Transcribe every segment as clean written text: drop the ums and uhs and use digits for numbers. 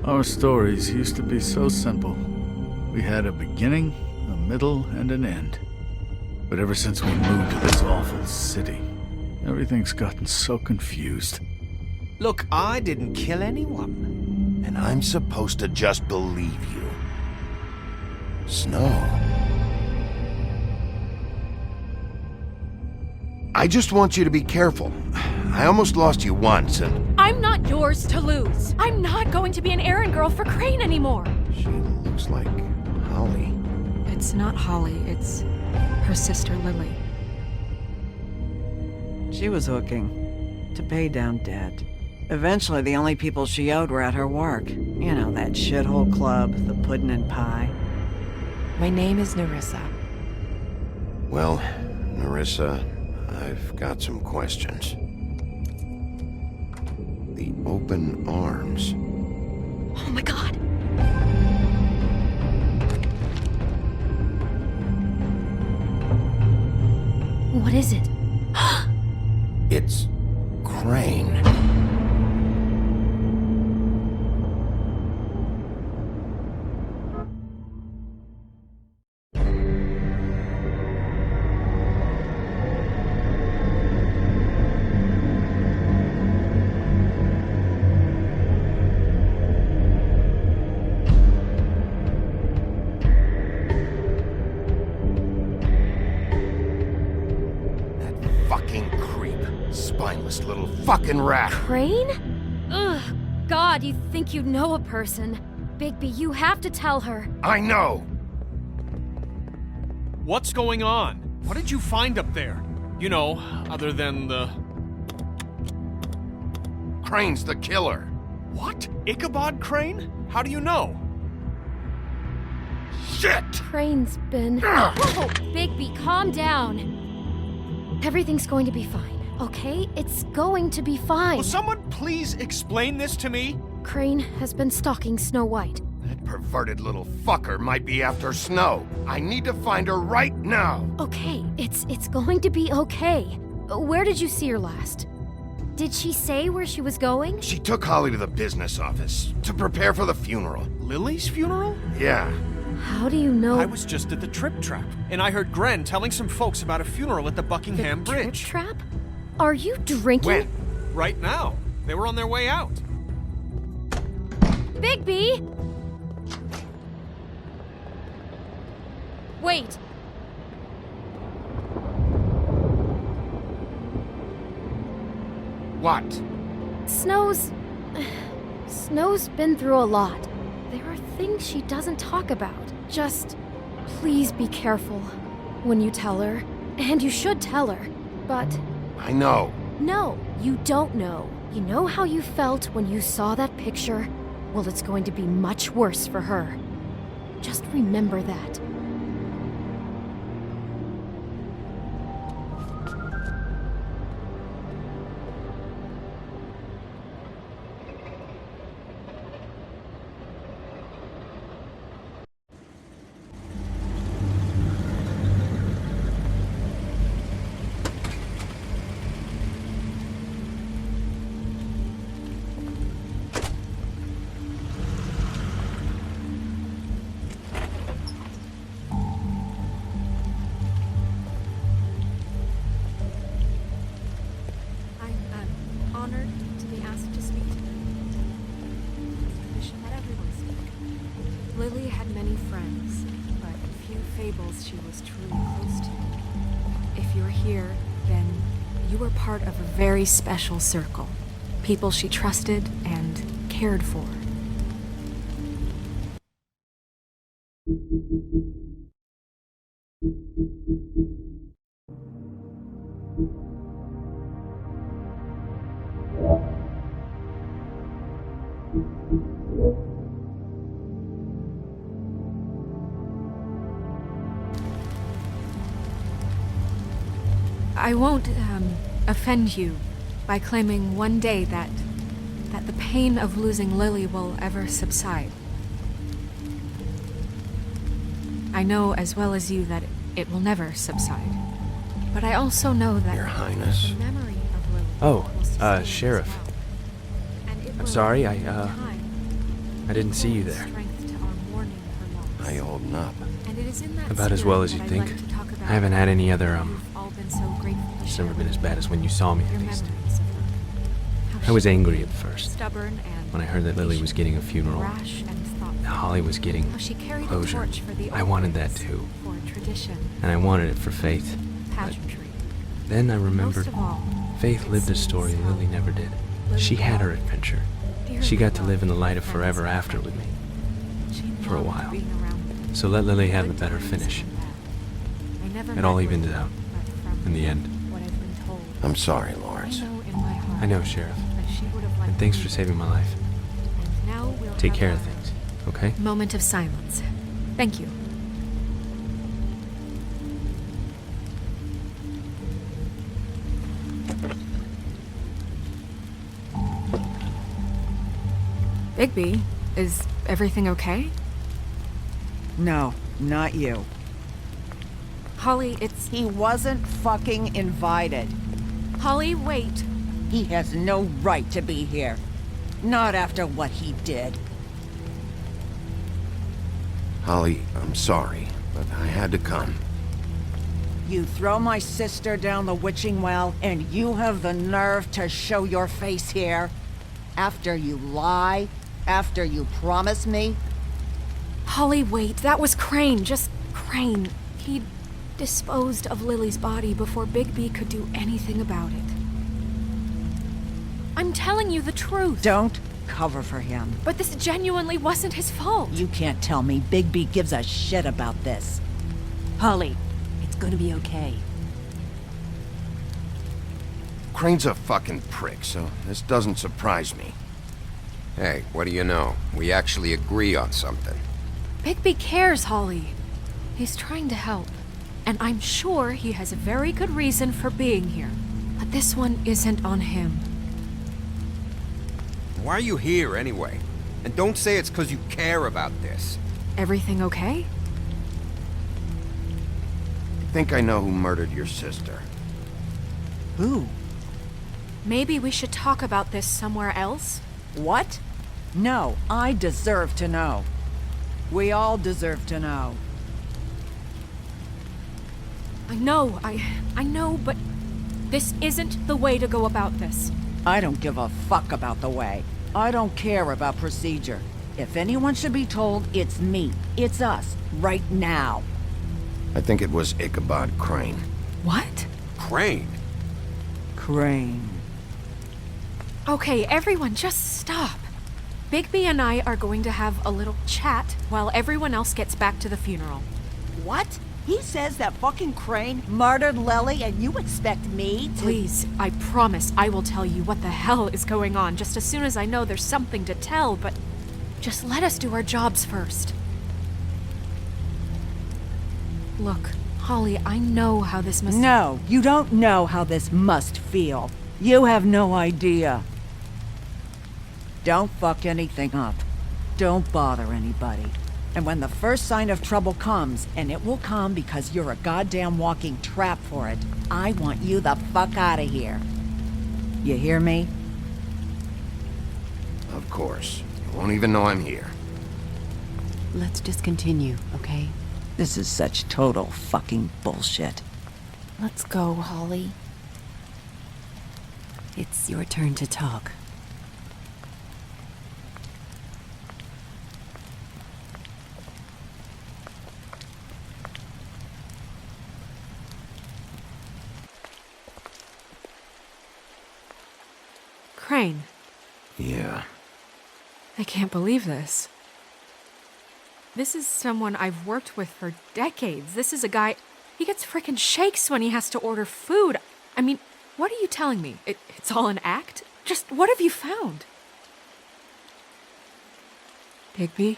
Our stories used to be so simple. We had a beginning, a middle, and an end. But ever since we moved to this awful city, everything's gotten so confused. Look, I didn't kill anyone. And I'm supposed to just believe you. Snow. I just want you to be careful. I almost lost you once, and... I'm not yours to lose. I'm not going to be an errand girl for Crane anymore. She looks like Holly. It's not Holly, it's her sister Lilly. She was hooking to pay down debt. Eventually, the only people she owed were at her work. You know, that shithole club, the puddin' and pie. My name is Nerissa. Well, Nerissa, I've got some questions. The open arms. Oh my god. What is it? It's Crane. Spineless little fucking rat. Crane? Ugh, God, you think you know a person. Bigby, you have to tell her. I know! What's going on? What did you find up there? You know, other than the... Crane's the killer. What? Ichabod Crane? How do you know? Shit! Crane's been... Whoa, Bigby, calm down. Everything's going to be fine. Okay? It's going to be fine. Will someone please explain this to me? Crane has been stalking Snow White. That perverted little fucker might be after Snow. I need to find her right now. Okay, it's going to be okay. Where did you see her last? Did she say where she was going? She took Holly to the business office to prepare for the funeral. Lily's funeral? Yeah. How do you know? I was just at the Trip Trap, and I heard Gren telling some folks about a funeral at the Buckingham Bridge. Trip Trap? Are you drinking? When? Right now. They were on their way out. Bigby! Wait. What? Snow's been through a lot. There are things she doesn't talk about. Just please be careful when you tell her. And you should tell her. But... I know. No, you don't know. You know how you felt when you saw that picture? Well, it's going to be much worse for her. Just remember that. Honored to be asked to speak to them. Tradition that everyone speak. Lilly had many friends, but few fables she was truly close to. If you're here, then You were part of a very special circle. People she trusted and cared for. I won't, offend you by claiming one day that the pain of losing Lilly will ever subside. I know as well as you that it will never subside. But I also know that Your Highness. the memory of Lilly Oh, will sustain as Sheriff. well. And it I'm will, sorry, I didn't see you give there. strength to our mourning her loss. How you holding up? And it is in that About as well as spirit you'd that I'd think. like to talk about I haven't had any other, you've all been so grateful to It's share never been with as me. bad as when you saw me, Your at least. memories of her. How I she was angry was at first, stubborn and when I heard that Lilly was getting a funeral. rash and thoughtful. and Holly was getting How she carried closure. a torch for the I wanted that old too, for tradition, and I wanted it for Faith. pageantry. Then I remembered Most of all, Faith it lived a seems story how Lilly never did. Lilly She had her loved, adventure. dearly She got to live in the light of loved forever friends after and with me. She for a loved while. being around them. So let Lilly have a Good better times finish. and bad. I never It met all Lilly, evens out but from in the end. what I've been told, I'm sorry, I Lawrence. know in my heart I know, Sheriff. that she would have liked And thanks me. for saving my life. And now we'll Take have care of our things, okay? moment of silence. Thank you. Bigby, is everything okay? No, not you. Holly, it's... He wasn't fucking invited. Holly, wait. He has no right to be here. Not after what he did. Holly, I'm sorry, but I had to come. You throw my sister down the witching well, and you have the nerve to show your face here? After you lie? After you promise me? Holly, wait. That was Crane. Just Crane. He disposed of Lily's body before Bigby could do anything about it. I'm telling you the truth. Don't cover for him. But this genuinely wasn't his fault. You can't tell me Bigby gives a shit about this. Holly, it's gonna be okay. Crane's a fucking prick, so this doesn't surprise me. Hey, what do you know? We actually agree on something. Bigby cares, Holly. He's trying to help. And I'm sure he has a very good reason for being here. But this one isn't on him. Why are you here, anyway? And don't say it's because you care about this. Everything okay? I think I know who murdered your sister. Who? Maybe we should talk about this somewhere else? What? No, I deserve to know. We all deserve to know. I know, but this isn't the way to go about this. I don't give a fuck about the way. I don't care about procedure. If anyone should be told, it's me. It's us. Right now. I think it was Ichabod Crane. What? Crane? Crane. Okay, everyone, just stop. Bigby and I are going to have a little chat while everyone else gets back to the funeral. What? He says that fucking Crane murdered Lilly and you expect me to— Please, I promise I will tell you what the hell is going on just as soon as I know there's something to tell, but just let us do our jobs first. Look, Holly, I know how this must— No, you don't know how this must feel. You have no idea. Don't fuck anything up. Don't bother anybody. And when the first sign of trouble comes, and it will come because you're a goddamn walking trap for it, I want you the fuck out of here. You hear me? Of course. You won't even know I'm here. Let's just continue, okay? This is such total fucking bullshit. Let's go, Holly. It's your turn to talk. Crane, Yeah. I can't believe this. This is someone I've worked with for decades. This is a guy... He gets frickin' shakes when he has to order food. I mean, what are you telling me? It's all an act? Just what have you found? Bigby?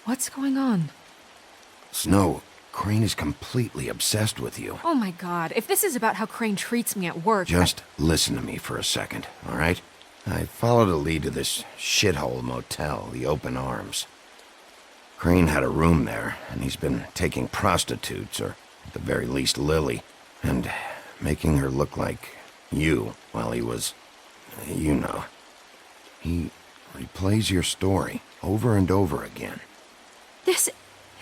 What's going on? Snow, Crane is completely obsessed with you. Oh my god, if this is about how Crane treats me at work... Just listen to me for a second, all right? I followed a lead to this shithole motel, the Open Arms. Crane had a room there, and he's been taking prostitutes, or at the very least Lilly, and making her look like you while he was... you know. He replays your story over and over again. This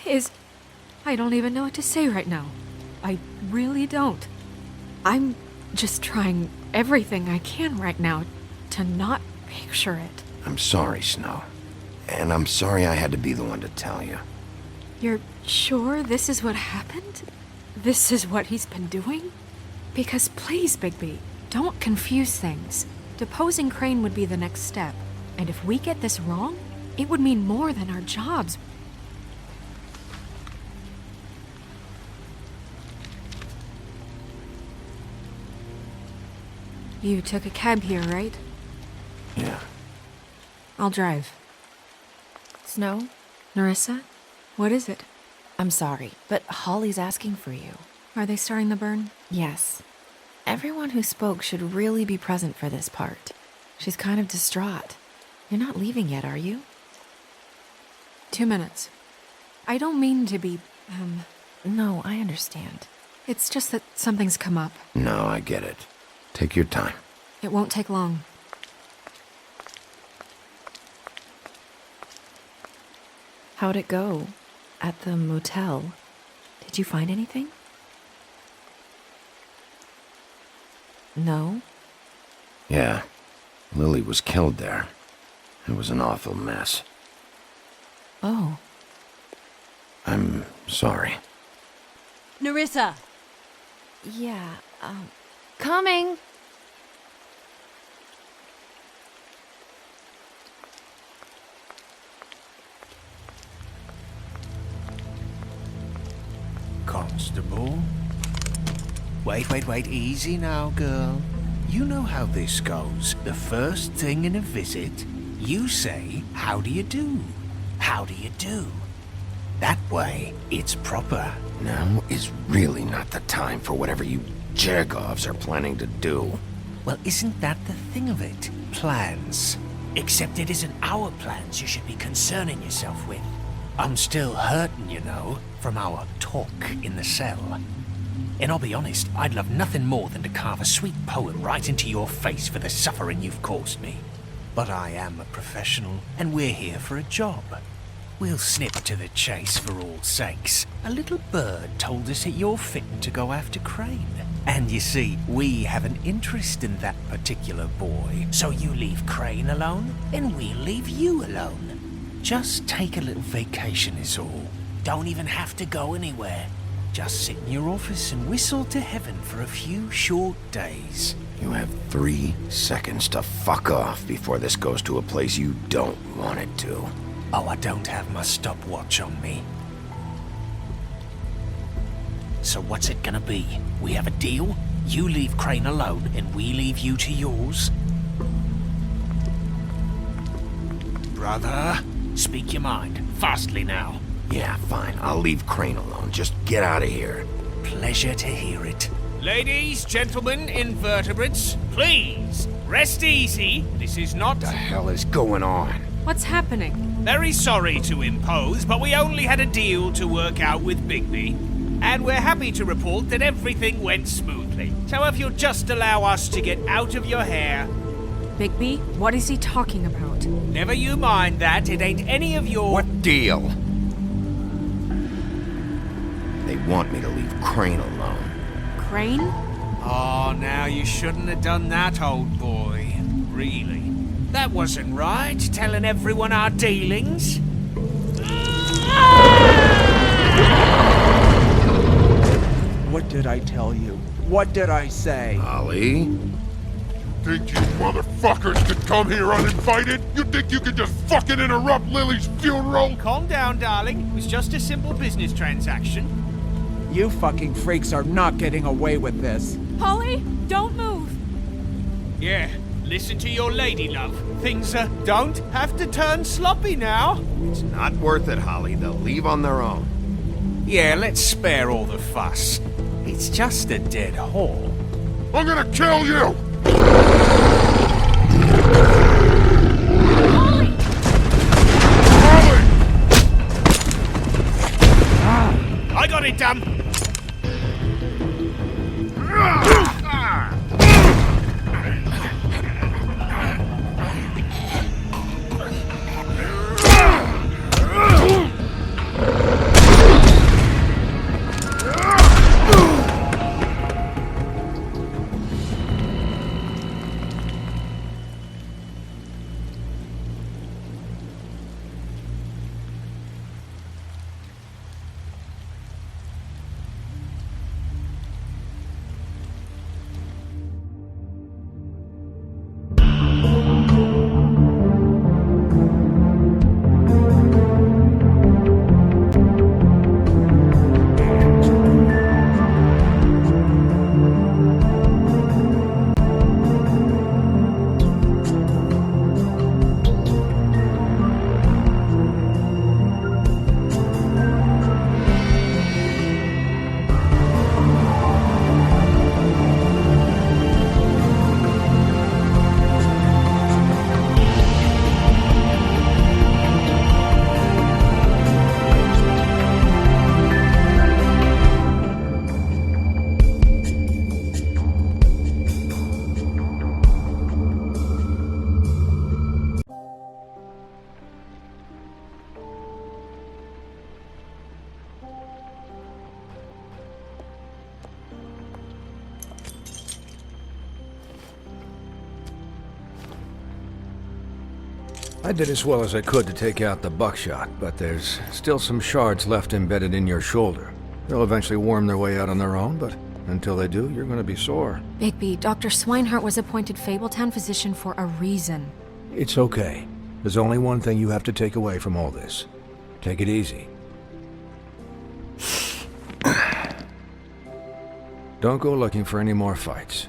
is... I don't even know what to say right now. I really don't. I'm just trying everything I can right now to not picture it. I'm sorry, Snow. And I'm sorry I had to be the one to tell you. You're sure this is what happened? This is what he's been doing? Because please, Bigby, don't confuse things. Deposing Crane would be the next step. And if we get this wrong, it would mean more than our jobs. You took a cab here, right? Yeah. I'll drive. Snow? Nerissa? What is it? I'm sorry, but Holly's asking for you. Are they starting the burn? Yes. Everyone who spoke should really be present for this part. She's kind of distraught. You're not leaving yet, are you? 2 minutes. I don't mean to be, No, I understand. It's just that something's come up. No, I get it. Take your time. It won't take long. How'd it go? At the motel? Did you find anything? No? Yeah. Lilly was killed there. It was an awful mess. Oh. I'm sorry. Nerissa! Yeah, coming! Constable? Wait, easy now, girl. You know how this goes. The first thing in a visit, you say, "How do you do? How do you do?" That way, it's proper. Now is really not the time for whatever you Jergovs are planning to do. Well, isn't that the thing of it? Plans. Except it isn't our plans you should be concerning yourself with. I'm still hurting, you know, from our talk in the cell. And I'll be honest, I'd love nothing more than to carve a sweet poem right into your face for the suffering you've caused me. But I am a professional, and we're here for a job. We'll snip to the chase for all sakes. A little bird told us that you're fitting to go after Crane. And you see, we have an interest in that particular boy. So you leave Crane alone, and we'll leave you alone. Just take a little vacation is all. Don't even have to go anywhere. Just sit in your office and whistle to heaven for a few short days. You have 3 seconds to fuck off before this goes to a place you don't want it to. Oh, I don't have my stopwatch on me. So what's it gonna be? We have a deal? You leave Crane alone and we leave you to yours? Brother, speak your mind. Fastly now. Yeah, fine. I'll leave Crane alone. Just get out of here. Pleasure to hear it. Ladies, gentlemen, invertebrates, please, rest easy. This is not... What the hell is going on? What's happening? Very sorry to impose, but we only had a deal to work out with Bigby. And we're happy to report that everything went smoothly. So if you'll just allow us to get out of your hair... Bigby, what is he talking about? Never you mind that, it ain't any of your... What deal? They want me to leave Crane alone. Crane? Oh, now you shouldn't have done that, old boy. Really. That wasn't right, telling everyone our dealings. What did I tell you? What did I say? Ollie? Think you motherfuckers could come here uninvited? You think you could just fucking interrupt Lily's funeral? Calm down, darling. It was just a simple business transaction. You fucking freaks are not getting away with this. Holly, don't move. Yeah, listen to your lady, love. Things don't have to turn sloppy now. It's not worth it, Holly. They'll leave on their own. Yeah, let's spare all the fuss. It's just a dead hall. I'm gonna kill you! I got it, Dum. I did as well as I could to take out the buckshot, but there's still some shards left embedded in your shoulder. They'll eventually worm their way out on their own, but until they do, you're gonna be sore. Bigby, Dr. Swinehart was appointed Fabletown physician for a reason. It's okay. There's only one thing you have to take away from all this. Take it easy. Don't go looking for any more fights.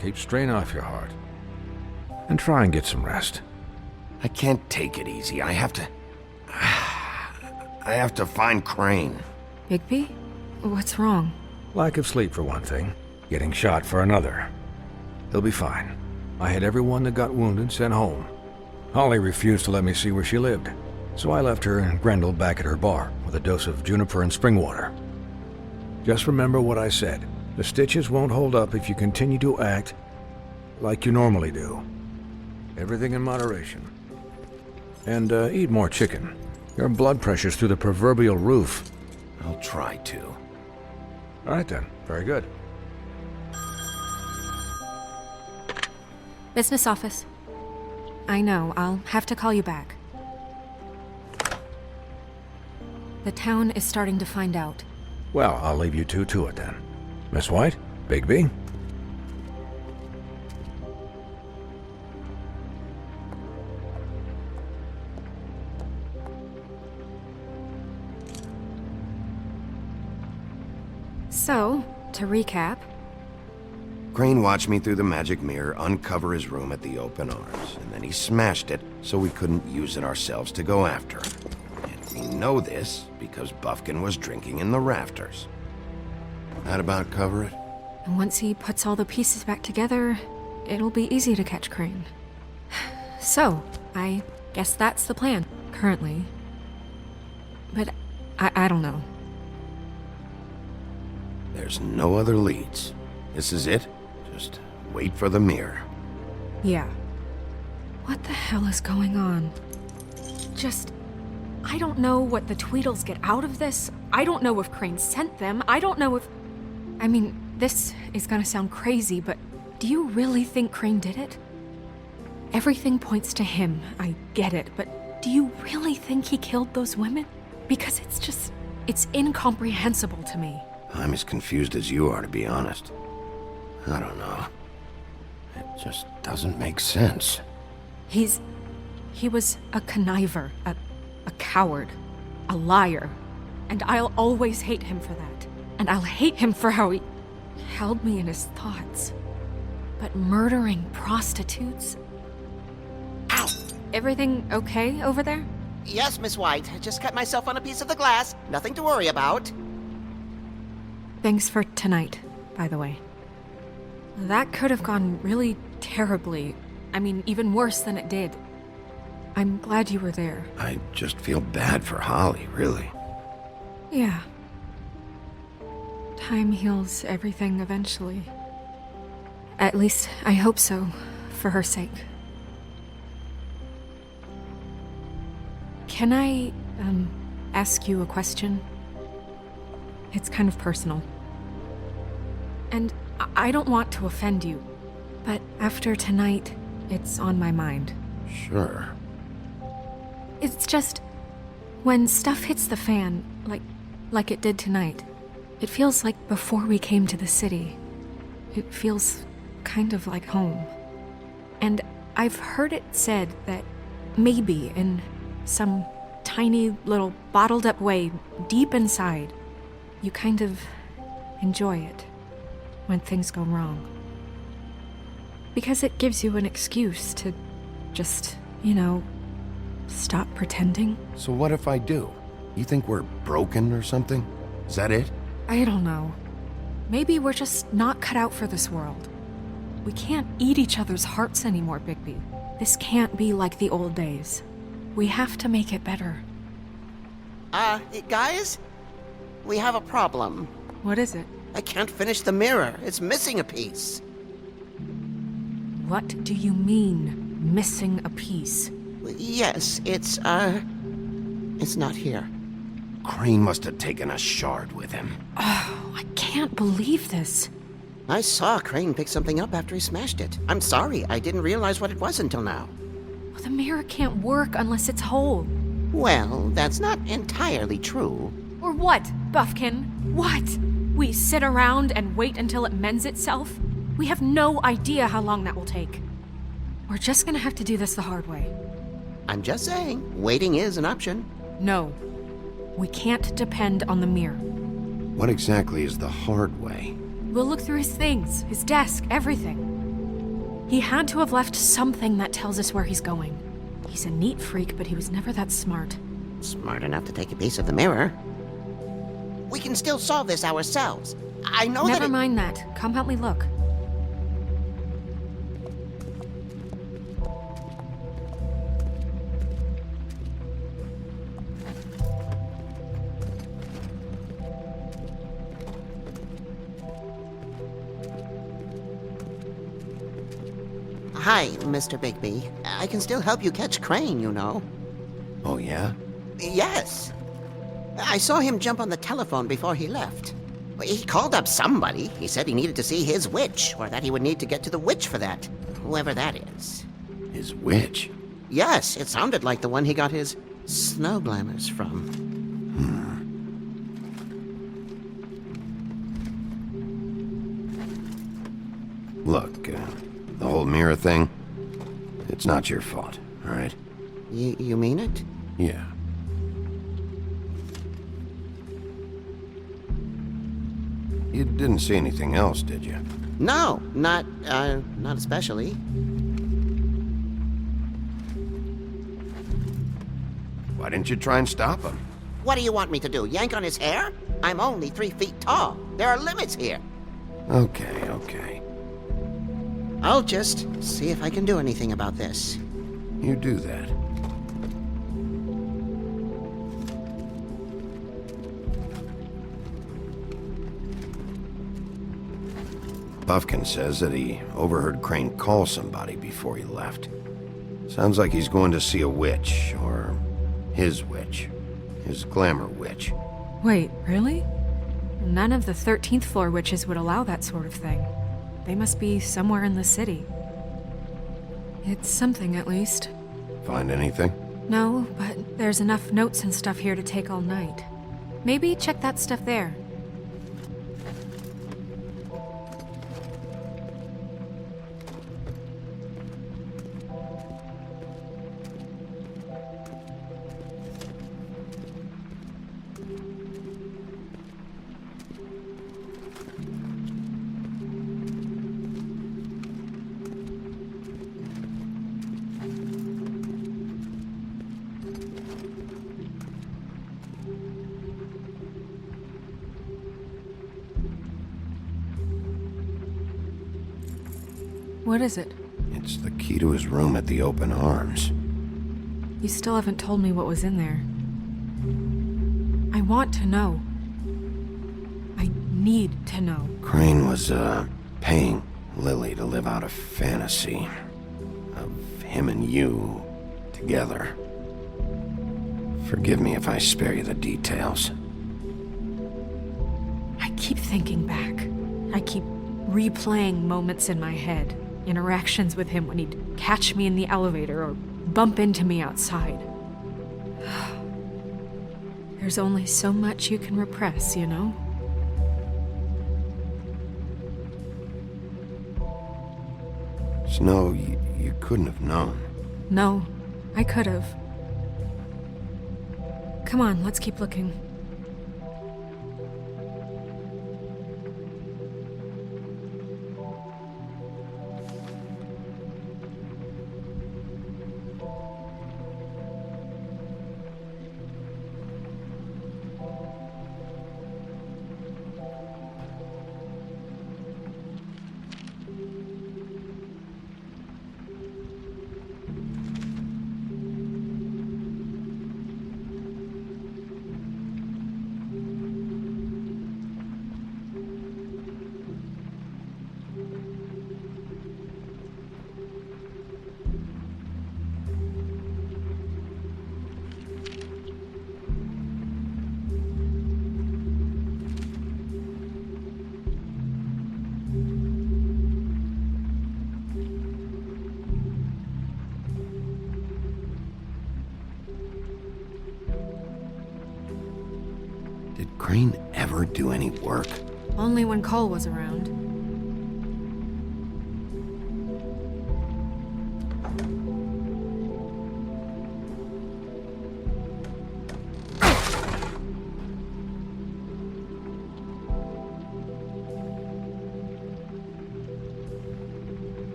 Keep strain off your heart. And try and get some rest. I can't take it easy. I have to find Crane. Bigby? What's wrong? Lack of sleep for one thing. Getting shot for another. He'll be fine. I had everyone that got wounded sent home. Holly refused to let me see where she lived, so I left her and Grendel back at her bar with a dose of juniper and spring water. Just remember what I said. The stitches won't hold up if you continue to act like you normally do. Everything in moderation. And eat more chicken. Your blood pressure's through the proverbial roof. I'll try to. All right then. Very good. Business office. I know, I'll have to call you back. The town is starting to find out. Well, I'll leave you two to it then. Miss White? Bigby? So, to recap... Crane watched me through the magic mirror uncover his room at the open arms, and then he smashed it so we couldn't use it ourselves to go after him. And we know this because Buffkin was drinking in the rafters. That about cover it? And once he puts all the pieces back together, it'll be easy to catch Crane. So, I guess that's the plan, currently. But I don't know. There's no other leads. This is it. Just wait for the mirror. Yeah. What the hell is going on? I don't know what the Tweedles get out of this. I don't know if Crane sent them. I don't know if... I mean, this is gonna sound crazy, but do you really think Crane did it? Everything points to him, I get it, but do you really think he killed those women? Because it's incomprehensible to me. I'm as confused as you are, to be honest. I don't know. It just doesn't make sense. He was a conniver, a coward, a liar. And I'll always hate him for that. And I'll hate him for how he held me in his thoughts. But murdering prostitutes? Ow! Everything okay over there? Yes, Miss White. I just cut myself on a piece of the glass. Nothing to worry about. Thanks for tonight, by the way. That could have gone really terribly. I mean, even worse than it did. I'm glad you were there. I just feel bad for Holly, really. Yeah. Time heals everything eventually. At least, I hope so, for her sake. Can I, ask you a question? It's kind of personal. And I don't want to offend you, but after tonight, it's on my mind. Sure. It's just, when stuff hits the fan, like it did tonight, it feels like before we came to the city. It feels kind of like home. And I've heard it said that maybe in some tiny little bottled up way deep inside, you kind of enjoy it when things go wrong. Because it gives you an excuse to just, stop pretending. So what if I do? You think we're broken or something? Is that it? I don't know. Maybe we're just not cut out for this world. We can't eat each other's hearts anymore, Bigby. This can't be like the old days. We have to make it better. Guys? We have a problem. What is it? I can't finish the mirror. It's missing a piece. What do you mean, missing a piece? Yes, it's not here. Crane must have taken a shard with him. Oh, I can't believe this. I saw Crane pick something up after he smashed it. I'm sorry, I didn't realize what it was until now. Well, the mirror can't work unless it's whole. Well, that's not entirely true. Or what, Buffkin? What? We sit around and wait until it mends itself? We have no idea how long that will take. We're just gonna have to do this the hard way. I'm just saying, waiting is an option. No. We can't depend on the mirror. What exactly is the hard way? We'll look through his things, his desk, everything. He had to have left something that tells us where he's going. He's a neat freak, but he was never that smart. Smart enough to take a piece of the mirror. We can still solve this ourselves. I know that. Never mind that. Come help me look. Hi, Mr. Bigby. I can still help you catch Crane, you know. Oh, yeah? Yes. I saw him jump on the telephone before he left. He called up somebody. He said he needed to see his witch, or that he would need to get to the witch for that. Whoever that is. His witch? Yes, it sounded like the one he got his snow glamours from. Look, the whole mirror thing, it's not your fault, all right? You mean it? Yeah. You didn't see anything else, did you? No, not especially. Why didn't you try and stop him? What do you want me to do, yank on his hair? I'm only 3 feet tall. There are limits here. Okay. I'll just see if I can do anything about this. You do that. Buffkin says that he overheard Crane call somebody before he left. Sounds like he's going to see a witch, or his witch. His glamour witch. Wait, really? None of the 13th floor witches would allow that sort of thing. They must be somewhere in the city. It's something, at least. Find anything? No, but there's enough notes and stuff here to take all night. Maybe check that stuff there. What is it? It's the key to his room at the Open Arms. You still haven't told me what was in there. I want to know. I need to know. Crane was, paying Lilly to live out a fantasy of him and you together. Forgive me if I spare you the details. I keep thinking back. I keep replaying moments in my head. Interactions with him when he'd catch me in the elevator or bump into me outside. There's only so much you can repress, you know? Snow, you couldn't have known. No, I could have. Come on, let's keep looking. Did Crane ever do any work? Only when Cole was around.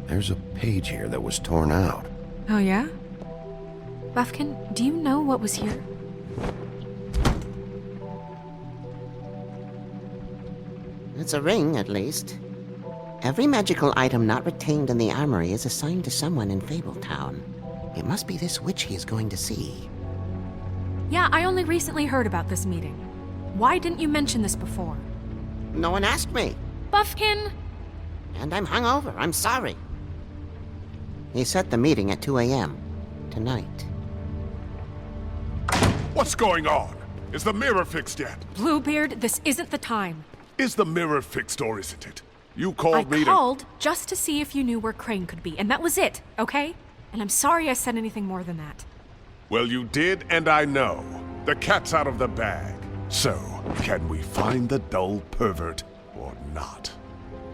There's a page here that was torn out. Oh, yeah? Buffkin, do you know what was here? It's a ring, at least. Every magical item not retained in the armory is assigned to someone in Fabletown. It must be this witch he is going to see. Yeah, I only recently heard about this meeting. Why didn't you mention this before? No one asked me. Buffkin! And I'm hungover. I'm sorry. He set the meeting at 2 a.m. tonight. What's going on? Is the mirror fixed yet? Bluebeard, this isn't the time. Is the mirror fixed or isn't it? You called me I called just to see if you knew where Crane could be, and that was it, okay? And I'm sorry I said anything more than that. Well, you did, and I know. The cat's out of the bag. So, can we find the dull pervert or not?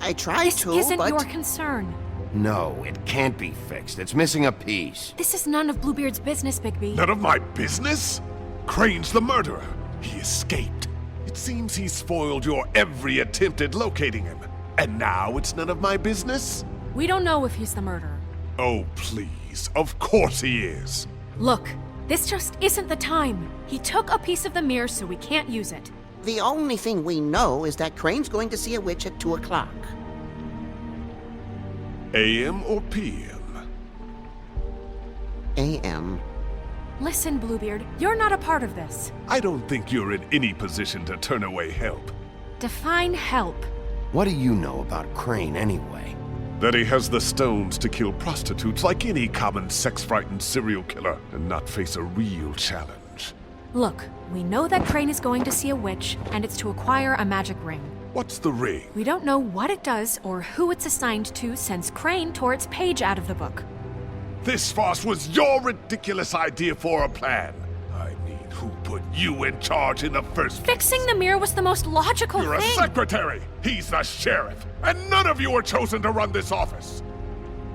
I tried to, This isn't but... your concern. No, it can't be fixed. It's missing a piece. This is none of Bluebeard's business, Bigby. None of my business? Crane's the murderer. He escaped. It seems he spoiled your every attempt at locating him. And now it's none of my business? We don't know if he's the murderer. Oh, please. Of course he is. Look, this just isn't the time. He took a piece of the mirror, so we can't use it. The only thing we know is that Crane's going to see a witch at 2 o'clock. AM or PM? AM. Listen, Bluebeard, you're not a part of this. I don't think you're in any position to turn away help. Define help. What do you know about Crane anyway? That he has the stones to kill prostitutes like any common sex-frightened serial killer and not face a real challenge. Look, we know that Crane is going to see a witch, and it's to acquire a magic ring. What's the ring? We don't know what it does or who it's assigned to since Crane tore its page out of the book. This farce was your ridiculous idea for a plan. I mean, who put you in charge in the first place? Fixing the mirror was the most logical You're thing. a secretary! He's the sheriff! And none of you were chosen to run this office!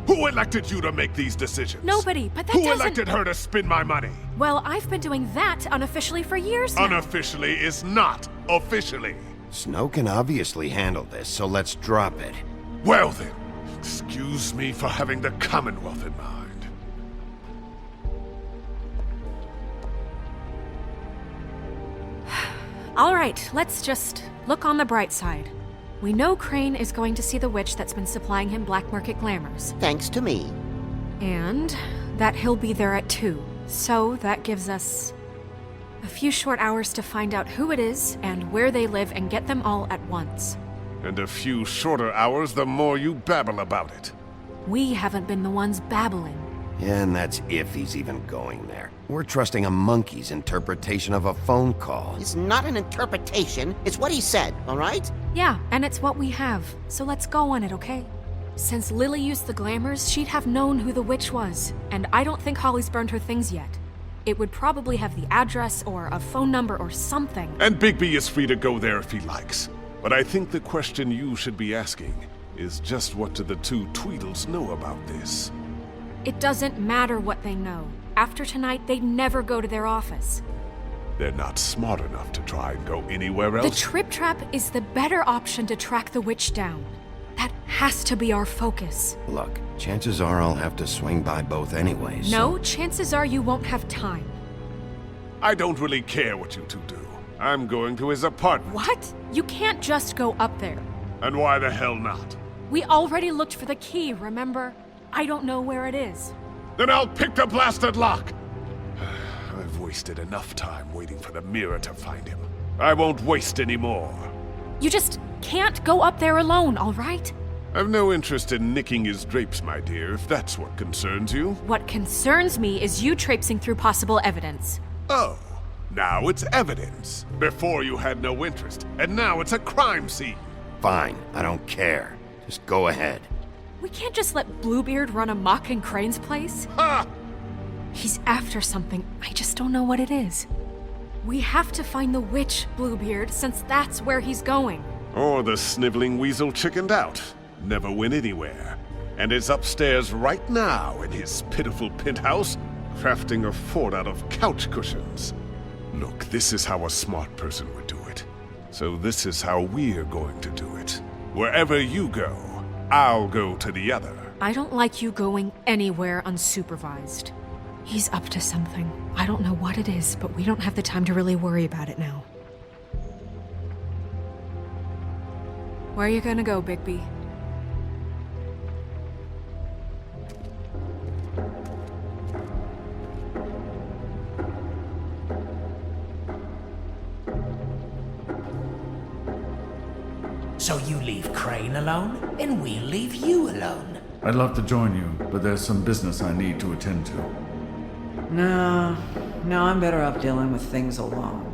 Who elected you to make these decisions? Nobody, but that Who doesn't... elected her to spend my money? Well, I've been doing that unofficially for years now. Unofficially is not officially. Snow can obviously handle this, so let's drop it. Well then, excuse me for having the Commonwealth in mind. All right, let's just look on the bright side. We know Crane is going to see the witch that's been supplying him black market glamours. Thanks to me. And that he'll be there at 2. So that gives us a few short hours to find out who it is and where they live and get them all at once. And a few shorter hours the more you babble about it. We haven't been the ones babbling. Yeah, and that's if he's even going there. We're trusting a monkey's interpretation of a phone call. It's not an interpretation, it's what he said, all right? Yeah, and it's what we have, so let's go on it, okay? Since Lilly used the glamours, she'd have known who the witch was, and I don't think Holly's burned her things yet. It would probably have the address or a phone number or something. And Bigby is free to go there if he likes. But I think the question you should be asking is just what do the two Tweedles know about this? It doesn't matter what they know. After tonight, they'd never go to their office. They're not smart enough to try and go anywhere else. The Trip Trap is the better option to track the witch down. That has to be our focus. Look, chances are I'll have to swing by both anyways. No, chances are you won't have time. I don't really care what you two do. I'm going to his apartment. What? You can't just go up there. And why the hell not? We already looked for the key, remember? I don't know where it is. Then I'll pick the blasted lock! I've wasted enough time waiting for the mirror to find him. I won't waste any more. You just can't go up there alone, all right? I've no interest in nicking his drapes, my dear, if that's what concerns you. What concerns me is you traipsing through possible evidence. Oh, now it's evidence. Before you had no interest, and now it's a crime scene. Fine, I don't care. Just go ahead. We can't just let Bluebeard run amok in Crane's place. Ha! He's after something, I just don't know what it is. We have to find the witch, Bluebeard, since that's where he's going. Or the sniveling weasel chickened out. Never went anywhere. And is upstairs right now in his pitiful penthouse, crafting a fort out of couch cushions. Look, this is how a smart person would do it. So this is how we're going to do it. Wherever you go, I'll go to the other. I don't like you going anywhere unsupervised. He's up to something. I don't know what it is, but we don't have the time to really worry about it now. Where are you gonna go, Bigby? So you leave Crane alone, and we'll leave you alone. I'd love to join you, but there's some business I need to attend to. No, I'm better off dealing with things alone.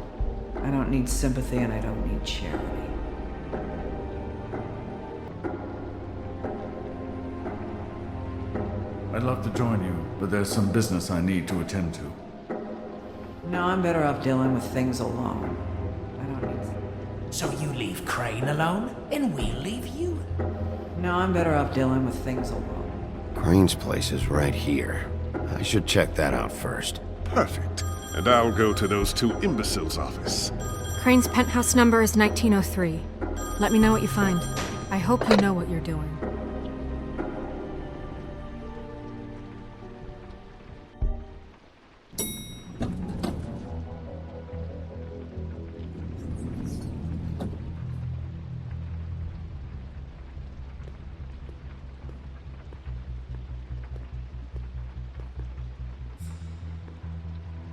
I don't need sympathy and I don't need charity. I'd love to join you, but there's some business I need to attend to. No, I'm better off dealing with things alone. I don't need... So you leave Crane alone, and we'll leave you. No, I'm better off dealing with things alone. Crane's place is right here. I should check that out first. Perfect. And I'll go to those two imbeciles' office. Crane's penthouse number is 1903. Let me know what you find. I hope you know what you're doing.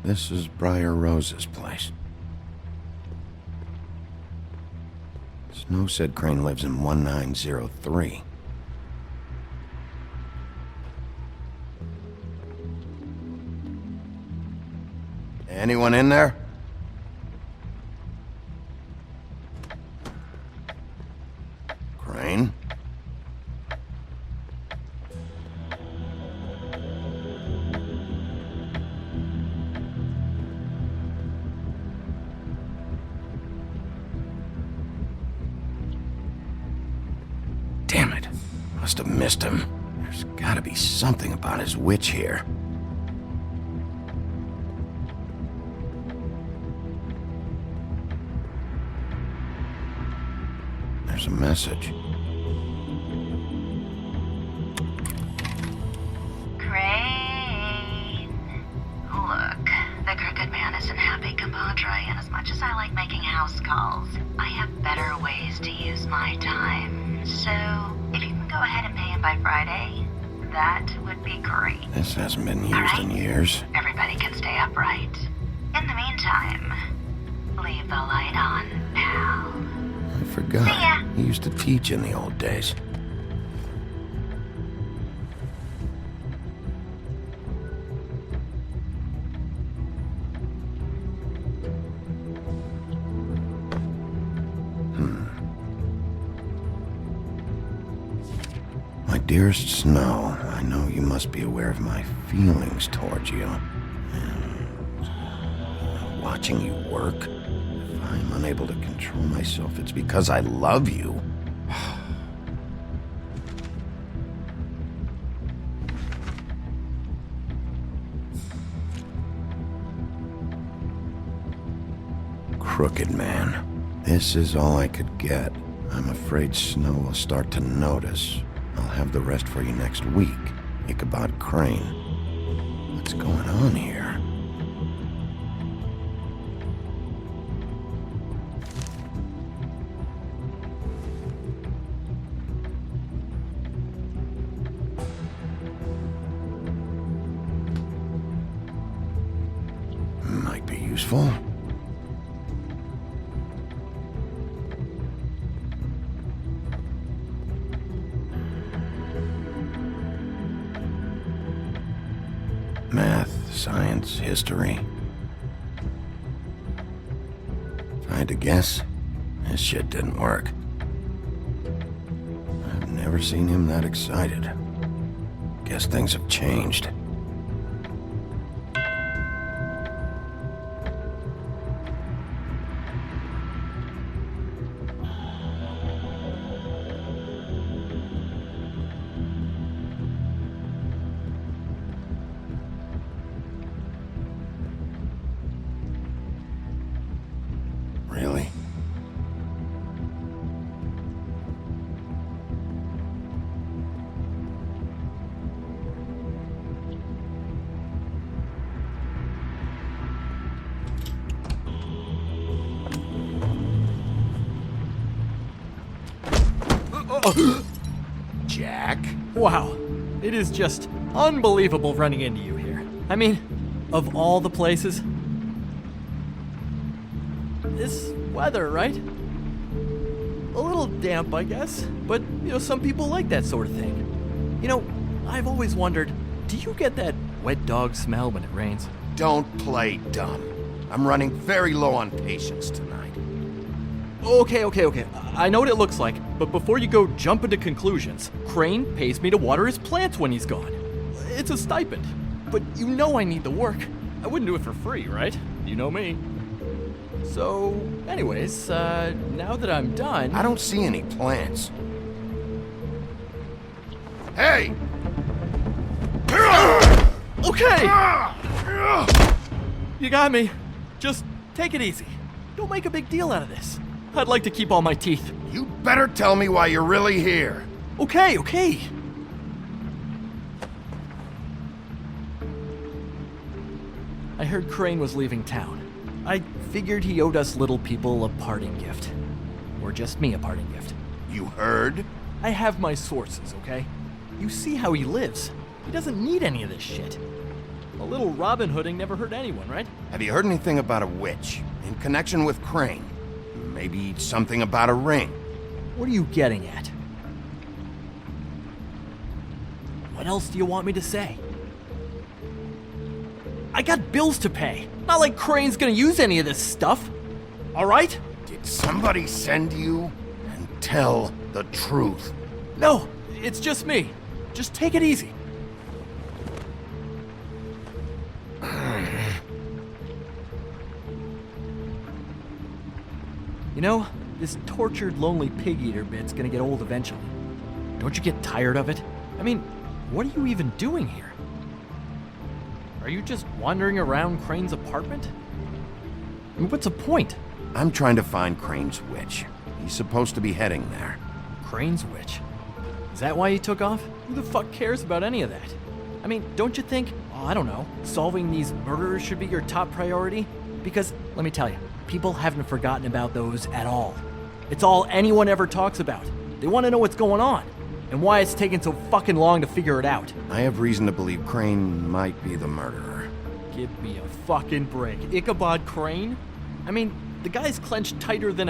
This is Briar Rose's place. Snow said Crane lives in 1903. Anyone in there? Crane? Damn it. Must have missed him. There's gotta be something about his witch here. There's a message. Crane. Look, the Crooked Man isn't happy, compadre, and as much as I like making house This hasn't been used in years. Everybody can stay upright. In the meantime, leave the light on, pal. I forgot. He used to teach in the old days. My dearest Snow, I know you must be aware of my feelings towards you. And watching you work, if I'm unable to control myself, it's because I love you. Crooked man. This is all I could get. I'm afraid Snow will start to notice. I'll have the rest for you next week. Ichabod Crane. What's going on here? Might be useful. Math, science, history. If I had to guess, this shit didn't work. I've never seen him that excited. Guess things have changed. Really? Jack? Wow, it is just unbelievable running into you here. I mean, of all the places. This weather, right? A little damp, I guess, but, some people like that sort of thing. I've always wondered, do you get that wet dog smell when it rains? Don't play dumb. I'm running very low on patience tonight. Okay. I know what it looks like, but before you go jumping to conclusions, Crane pays me to water his plants when he's gone. It's a stipend, but I need the work. I wouldn't do it for free, right? You know me. So, anyways, now that I'm done... I don't see any plants. Hey! Okay! You got me. Just take it easy. Don't make a big deal out of this. I'd like to keep all my teeth. You better tell me why you're really here. Okay. I heard Crane was leaving town. I figured he owed us little people a parting gift. Or just me a parting gift. You heard? I have my sources, okay? You see how he lives. He doesn't need any of this shit. A little Robin Hooding never hurt anyone, right? Have you heard anything about a witch in connection with Crane? Maybe something about a ring. What are you getting at? What else do you want me to say? I got bills to pay. Not like Crane's gonna use any of this stuff. All right? Did somebody send you? And tell the truth. No, it's just me. Just take it easy. This tortured, lonely pig-eater bit's gonna get old eventually. Don't you get tired of it? I mean, what are you even doing here? Are you just wandering around Crane's apartment? I mean, what's the point? I'm trying to find Crane's witch. He's supposed to be heading there. Crane's witch? Is that why he took off? Who the fuck cares about any of that? I mean, don't you think, I don't know, solving these murders should be your top priority? Because, let me tell you, people haven't forgotten about those at all. It's all anyone ever talks about. They want to know what's going on. and why it's taken so fucking long to figure it out. I have reason to believe Crane might be the murderer. Give me a fucking break. Ichabod Crane? I mean, the guy's clenched tighter than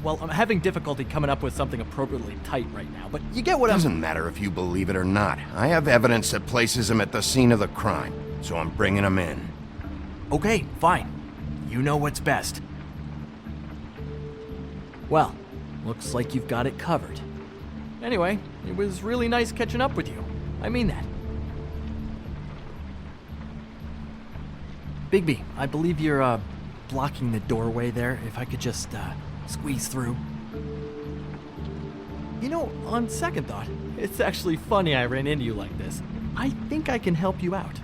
well, I'm having difficulty coming up with something appropriately tight right now, but you get what Doesn't matter if you believe it or not. I have evidence that places him at the scene of the crime, so I'm bringing him in. Okay, fine. You know what's best. Well, looks like you've got it covered. Anyway, it was really nice catching up with you. I mean that. Bigby, I believe you're, blocking the doorway there. If I could just, squeeze through. You know, on second thought, it's actually funny I ran into you like this. I think I can help you out.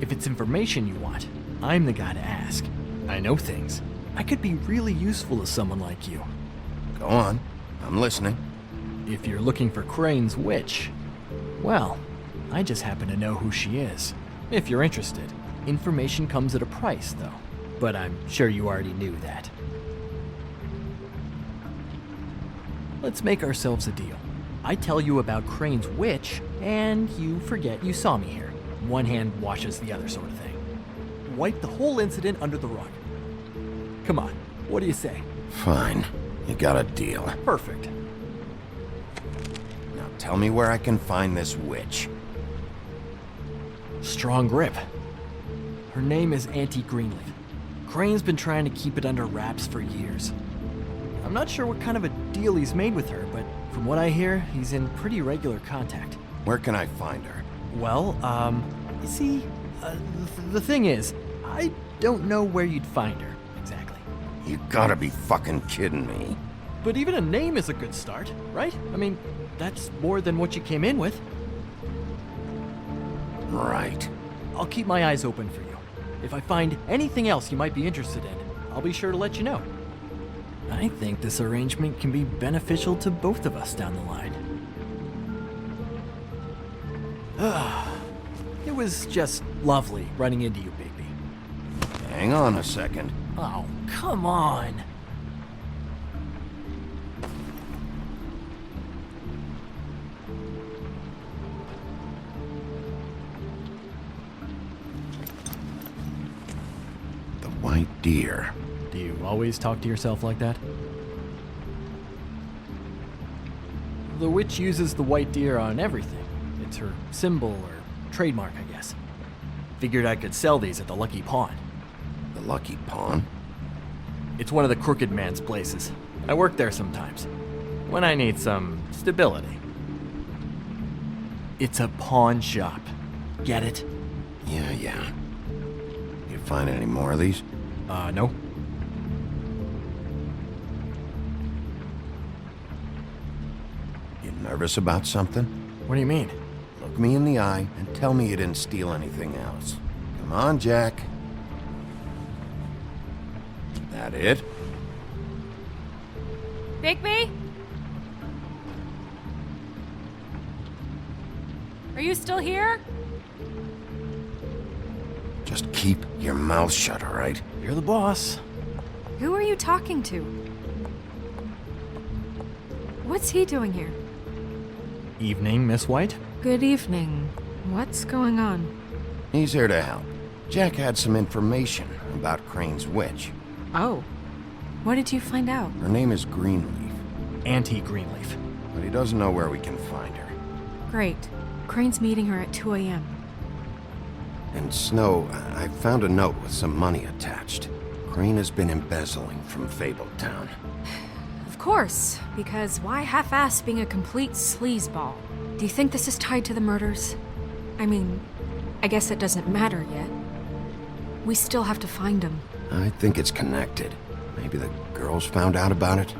If it's information you want, I'm the guy to ask. I know things. I could be really useful to someone like you. Go on. I'm listening. If you're looking for Crane's witch, well, I just happen to know who she is. If you're interested. Information comes at a price, though. But I'm sure you already knew that. Let's make ourselves a deal. I tell you about Crane's witch, and you forget you saw me here. One hand washes the other sort of thing. Wipe the whole incident under the rug. Come on, what do you say? Fine. You got a deal. Perfect. Now tell me where I can find this witch. Strong grip. Her name is Auntie Greenleaf. Crane's been trying to keep it under wraps for years. I'm not sure what kind of a deal he's made with her, but from what I hear, he's in pretty regular contact. Where can I find her? Well, you see, the thing is, I don't know where you'd find her, exactly. You gotta be fucking kidding me. But even a name is a good start, right? I mean, that's more than what you came in with. Right. I'll keep my eyes open for you. If I find anything else you might be interested in, I'll be sure to let you know. I think this arrangement can be beneficial to both of us down the line. It was just lovely running into you, Bigby. Hang on a second. Oh, come on. The white deer. Do you always talk to yourself like that? The witch uses the white deer on everything. It's her symbol or trademark, I guess. Figured I could sell these at the Lucky Pawn. The Lucky Pawn? It's one of the crooked man's places. I work there sometimes, when I need some stability. It's a pawn shop. Get it? Yeah. You find any more of these? No. You nervous about something? What do you mean? Look me in the eye and tell me you didn't steal anything else. Come on, Jack. That it? Bigby? Are you still here? Just keep your mouth shut, all right? You're the boss. Who are you talking to? What's he doing here? Evening, Miss White. Good evening. What's going on? He's here to help. Jack had some information about Crane's witch. Oh. What did you find out? Her name is Greenleaf. Auntie Greenleaf. But he doesn't know where we can find her. Great. Crane's meeting her at 2 a.m. And Snow, I found a note with some money attached. Crane has been embezzling from Fabletown. Of course, because why half-ass being a complete sleazeball? Do you think this is tied to the murders? I mean, I guess it doesn't matter yet. We still have to find him. I think it's connected. Maybe the girls found out about it?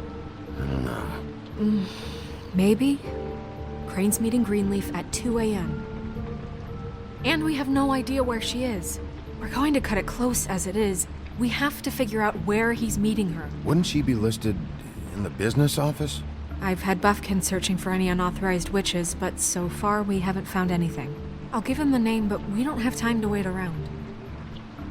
I don't know. Maybe. Crane's meeting Greenleaf at 2 a.m. And we have no idea where she is. We're going to cut it close as it is. We have to figure out where he's meeting her. Wouldn't she be listed in the business office? I've had Buffkin searching for any unauthorized witches, but so far we haven't found anything. I'll give him the name, but we don't have time to wait around.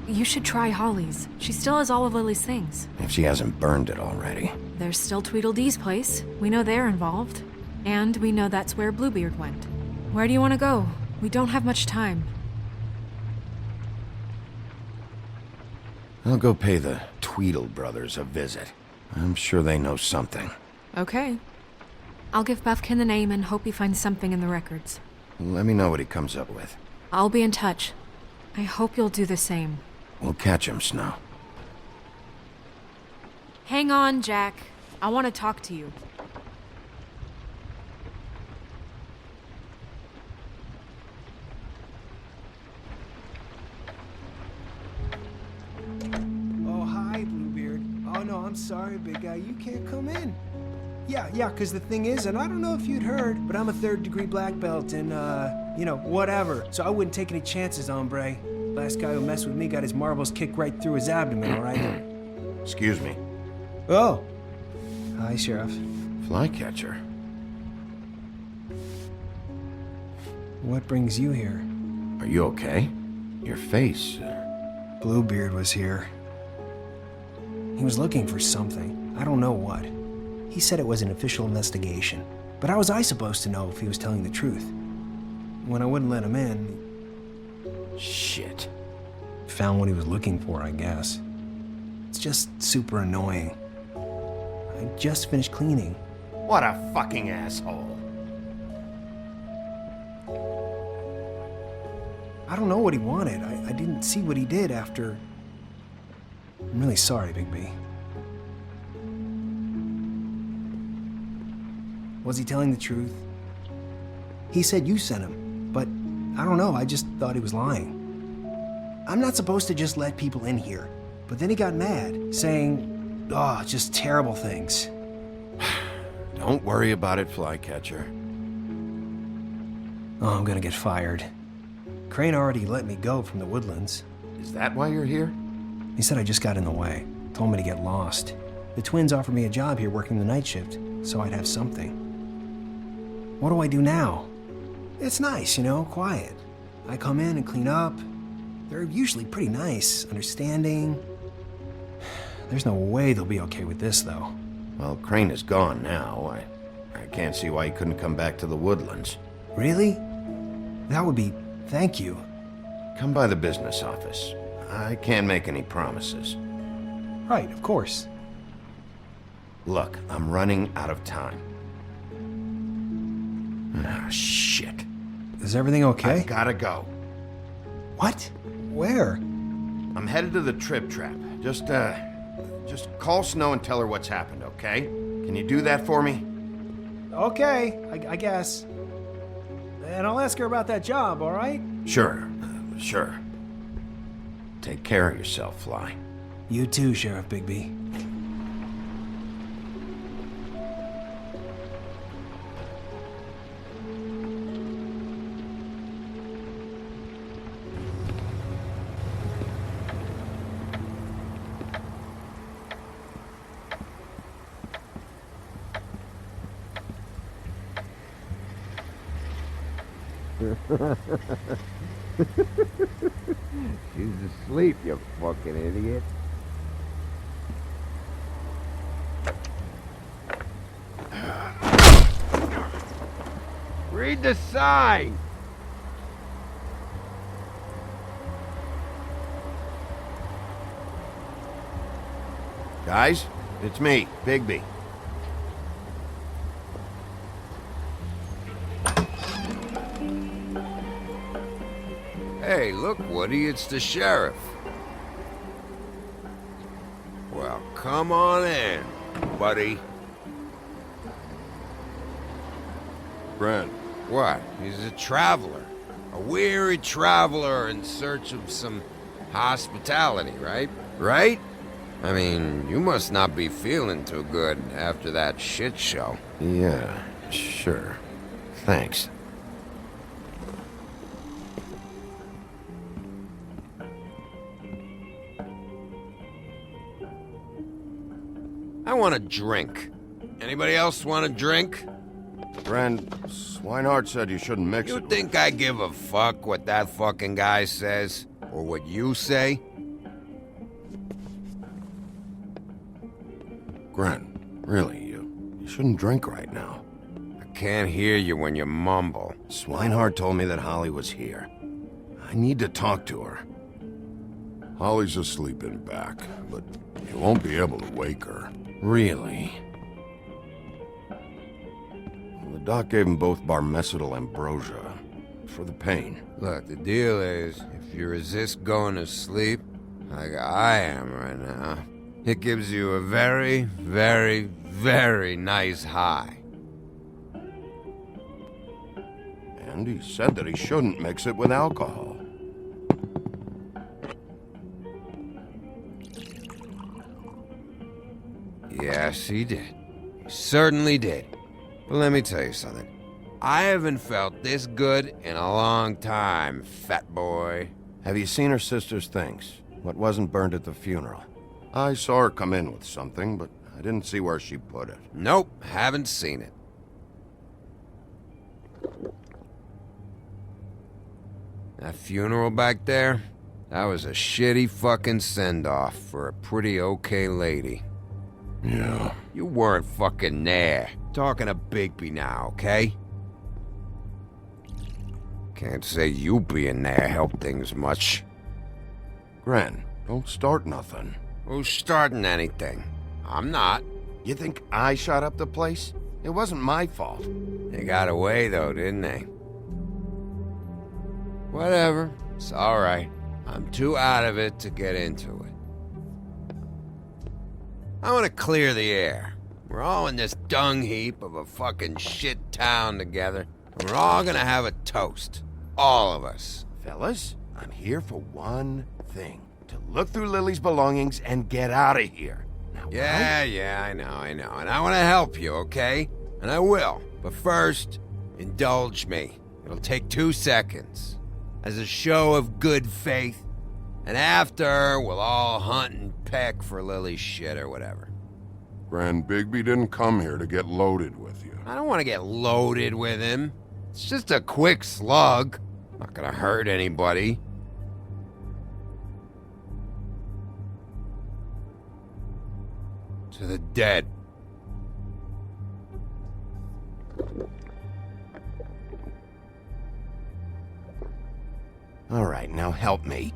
You should try Holly's. She still has all of Lily's things. If she hasn't burned it already. There's still Tweedledee's place. We know they're involved. And we know that's where Bluebeard went. Where do you want to go? We don't have much time. I'll go pay the Tweedle brothers a visit. I'm sure they know something. Okay. I'll give Buffkin the name and hope he finds something in the records. Let me know what he comes up with. I'll be in touch. I hope you'll do the same. We'll catch him, Snow. Hang on, Jack. I want to talk to you. Oh, hi, Bluebeard. Oh, no, I'm sorry, big guy. You can't come in. Yeah, because the thing is, and I don't know if you'd heard, but I'm a third-degree black belt and, whatever. So I wouldn't take any chances, hombre. Last guy who messed with me got his marbles kicked right through his abdomen, all right? Excuse me. Oh. Hi, Sheriff. Flycatcher. What brings you here? Are you okay? Your face... Bluebeard was here. He was looking for something. I don't know what. He said it was an official investigation. But how was I supposed to know if he was telling the truth? When I wouldn't let him in... Shit. Found what he was looking for, I guess. It's just super annoying. I just finished cleaning. What a fucking asshole. I don't know what he wanted. I didn't see what he did after... I'm really sorry, Bigby. Was he telling the truth? He said you sent him, but I don't know, I just thought he was lying. I'm not supposed to just let people in here, but then he got mad, saying, just terrible things. Don't worry about it, Flycatcher. Oh, I'm gonna get fired. Crane already let me go from the Woodlands. Is that why you're here? He said I just got in the way. Told me to get lost. The twins offered me a job here working the night shift, so I'd have something. What do I do now? It's nice, quiet. I come in and clean up. They're usually pretty nice, understanding. There's no way they'll be okay with this, though. Well, Crane is gone now. I can't see why he couldn't come back to the Woodlands. Really? That would be... Thank you. Come by the business office. I can't make any promises. Right, of course. Look, I'm running out of time. Ah, shit. Is everything okay? I gotta go. What? Where? I'm headed to the Trip Trap. Just call Snow and tell her what's happened, okay? Can you do that for me? Okay, I guess. And I'll ask her about that job, all right? Sure. Take care of yourself, Fly. You too, Sheriff Bigby. She's asleep, you fucking idiot. Read the sign! Guys, it's me, Bigby. Hey, look, Woody, it's the sheriff. Well, come on in, buddy. Brent. What? He's a traveler. A weary traveler in search of some hospitality, right? Right? I mean, you must not be feeling too good after that shit show. Yeah, sure. Thanks. I want a drink. Anybody else want a drink? Friend, Swinehart said you shouldn't mix You it. think I give a fuck what that fucking guy says? Or what you say? Gren, really, you shouldn't drink right now. I can't hear you when you mumble. Swinehart told me that Holly was here. I need to talk to her. Holly's asleep in back, but you won't be able to wake her. Really? Well, the doc gave them both Barmecidal ambrosia for the pain. Look, the deal is, if you resist going to sleep, like I am right now, it gives you a very, very, very nice high. And he said that he shouldn't mix it with alcohol. Yes, he did. He certainly did. But let me tell you something. I haven't felt this good in a long time, fat boy. Have you seen her sister's things? What wasn't burned at the funeral? I saw her come in with something, but I didn't see where she put it. Nope, haven't seen it. That funeral back there? That was a shitty fucking send-off for a pretty okay lady. Yeah. You weren't fucking there. Talking to Bigby now, okay? Can't say you being there helped things much. Gren, don't start nothing. Who's starting anything? I'm not. You think I shot up the place? It wasn't my fault. They got away though, didn't they? Whatever. It's alright. I'm too out of it to get into it. I want to clear the air. We're all in this dung heap of a fucking shit town together, and we're all gonna have a toast. All of us. Fellas, I'm here for one thing. To look through Lilly's belongings and get out of here. Now, Yeah, I know. And I want to help you, okay? And I will. But first, indulge me. It'll take 2 seconds. As a show of good faith. And after, we'll all hunt and peck for Lily's shit or whatever. Grand Bigby didn't come here to get loaded with you. I don't want to get loaded with him. It's just a quick slug. Not gonna hurt anybody. To the dead. All right, now help me.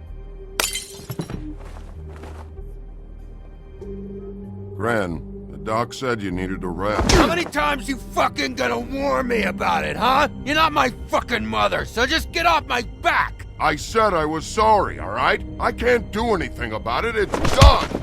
Gren, the doc said you needed a rest. How many times you fucking gonna warn me about it, huh? You're not my fucking mother, so just get off my back! I said I was sorry, all right? I can't do anything about it. It's done!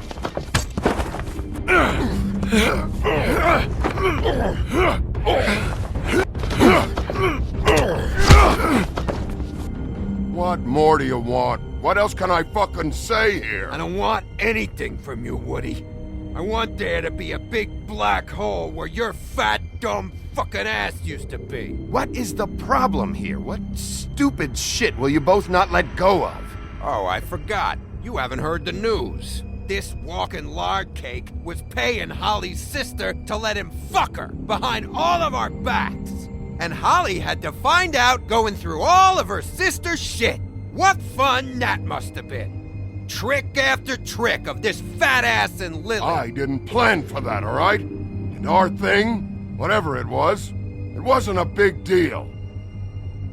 What more do you want? What else can I fucking say here? I don't want anything from you, Woody. I want there to be a big black hole where your fat, dumb fucking ass used to be. What is the problem here? What stupid shit will you both not let go of? Oh, I forgot. You haven't heard the news. This walking lard cake was paying Holly's sister to let him fuck her behind all of our backs. And Holly had to find out going through all of her sister's shit. What fun that must have been. Trick after trick of this fat ass and Lilly. I didn't plan for that, all right? And our thing, whatever it wasn't a big deal.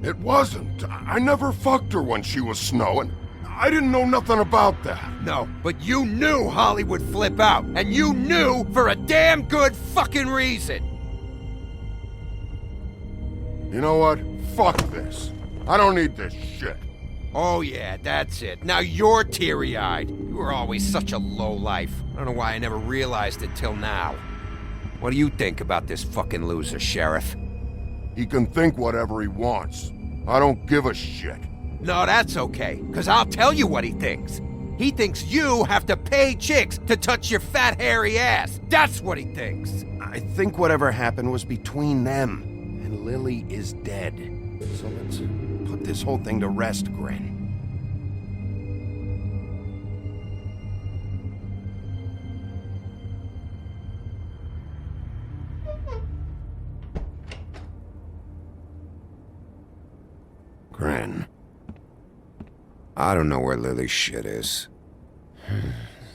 It wasn't. I never fucked her when she was snowing. I didn't know nothing about that. No, but you knew Holly would flip out, and you knew for a damn good fucking reason. You know what? Fuck this. I don't need this shit. Oh yeah, that's it. Now you're teary-eyed. You were always such a lowlife. I don't know why I never realized it till now. What do you think about this fucking loser, Sheriff? He can think whatever he wants. I don't give a shit. No, that's okay, because I'll tell you what he thinks. He thinks you have to pay chicks to touch your fat, hairy ass. That's what he thinks. I think whatever happened was between them. And Lilly is dead. So let's put this whole thing to rest, Gren. Gren. I don't know where Lily's shit is.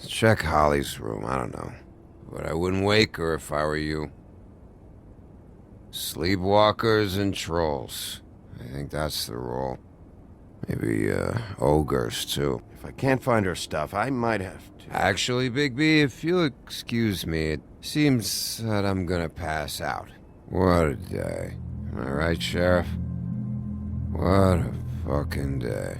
Check Holly's room, I don't know. but I wouldn't wake her if I were you. Sleepwalkers and trolls. I think that's the role. Maybe, ogres, too. If I can't find her stuff, I might have to... Actually, Bigby, if you'll excuse me, it seems that I'm gonna pass out. What a day. Am I right, Sheriff? What a fucking day.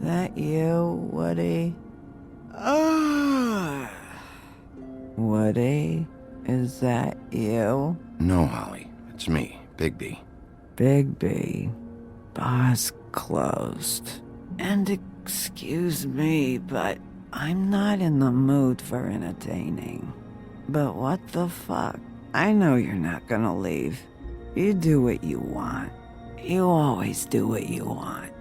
That you, Woody? Woody? Is that you? No, Holly. It's me, Bigby. Bigby. Bar's closed. And excuse me, but I'm not in the mood for entertaining. But what the fuck? I know you're not gonna leave. You do what you want. You always do what you want.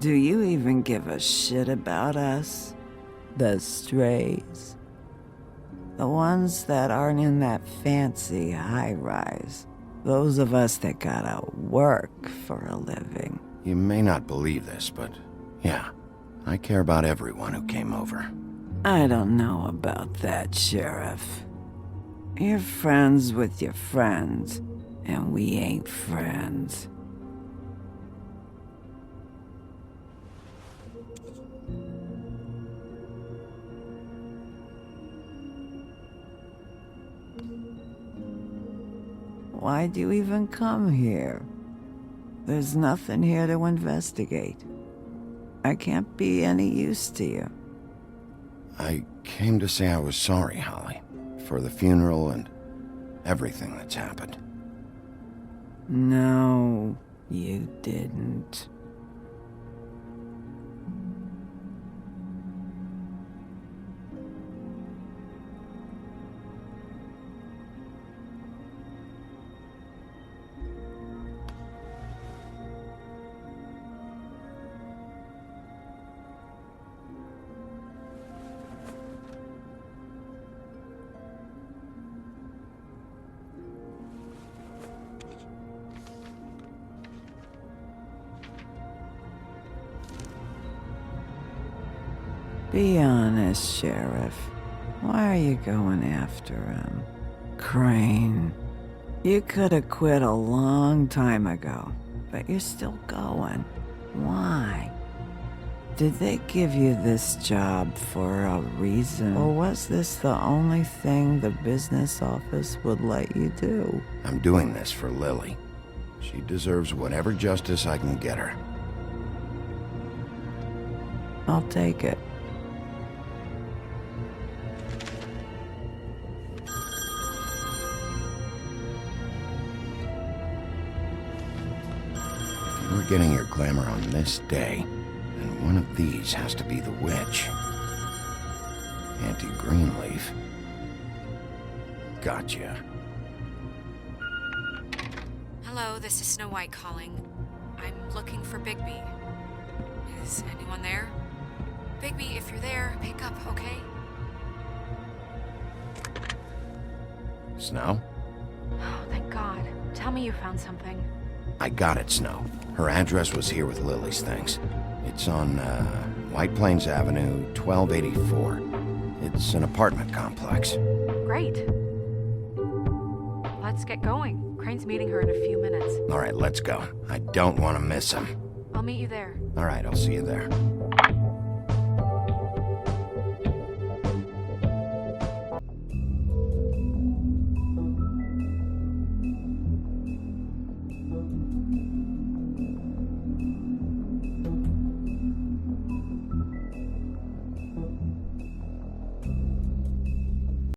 Do you even give a shit about us? The strays? The ones that aren't in that fancy high-rise. Those of us that gotta work for a living. You may not believe this, but yeah, I care about everyone who came over. I don't know about that, Sheriff. You're friends with your friends, and we ain't friends. Why'd you even come here? There's nothing here to investigate. I can't be any use to you. I came to say I was sorry, Holly, for the funeral and everything that's happened. No, you didn't. Be honest, Sheriff. Why are you going after him? Crane, you could have quit a long time ago, but you're still going. Why? Did they give you this job for a reason? Or was this the only thing the business office would let you do? I'm doing this for Lilly. She deserves whatever justice I can get her. I'll take it. We're getting your glamour on this day, and one of these has to be the witch. Auntie Greenleaf. Gotcha. Hello, this is Snow White calling. I'm looking for Bigby. Is anyone there? Bigby, if you're there, pick up, okay? Snow? Oh, thank God. Tell me you found something. I got it, Snow. Her address was here with Lily's things. It's on, White Plains Avenue, 1284. It's an apartment complex. Great. Let's get going. Crane's meeting her in a few minutes. All right, let's go. I don't want to miss him. I'll meet you there. All right, I'll see you there.